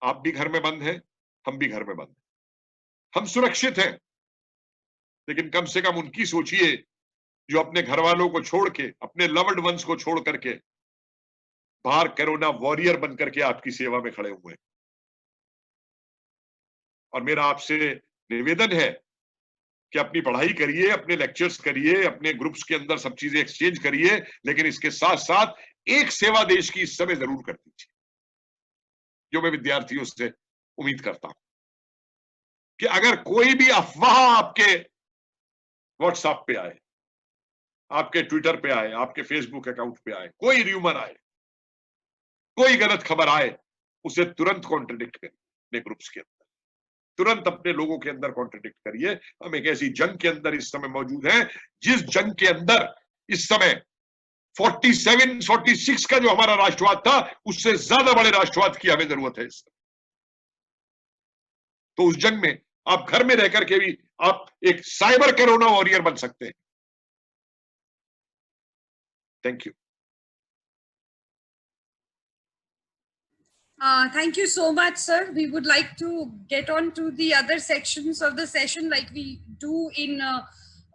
S1: आप भी घर में बंद हैं, हम भी घर में बंद हैं. हम सुरक्षित हैं, लेकिन कम से कम उनकी सोचिए जो अपने घर वालों को छोड़ के, अपने लव्ड वंस को छोड़ करके बाहर कोरोना वॉरियर बन करके आपकी सेवा में खड़े हुए हैं. और मेरा आपसे निवेदन है कि अपनी पढ़ाई करिए, अपने लेक्चर्स करिए, अपने ग्रुप्स के अंदर सब चीजें एक्सचेंज करिए, लेकिन इसके साथ साथ एक सेवा देश की इस समय जरूर कर दीजिए, जो मैं विद्यार्थियों से उम्मीद करता हूं कि अगर कोई भी अफवाह आपके व्हाट्सएप पे आए, आपके ट्विटर पे आए, आपके फेसबुक अकाउंट पे आए, कोई र्यूमर आए, कोई गलत खबर आए, उसे तुरंत कॉन्ट्रडिक्ट करिए अपने ग्रुप्स के अंदर, तुरंत अपने लोगों के अंदर कॉन्ट्रडिक्ट करिए. हम एक ऐसी जंग के अंदर इस समय मौजूद हैं जिस जंग के अंदर इस समय 47-46 का जो हमारा राष्ट्रवाद था, उससे ज्यादा बड़े राष्ट्रवाद की हमें जरूरत है. तो उस जंग में आप घर में रह करके भी आप एक साइबर कोरोना वॉरियर बन सकते हैं. Thank you.
S2: Thank you so much, sir. We would like to get on to the other sections of the session like we do in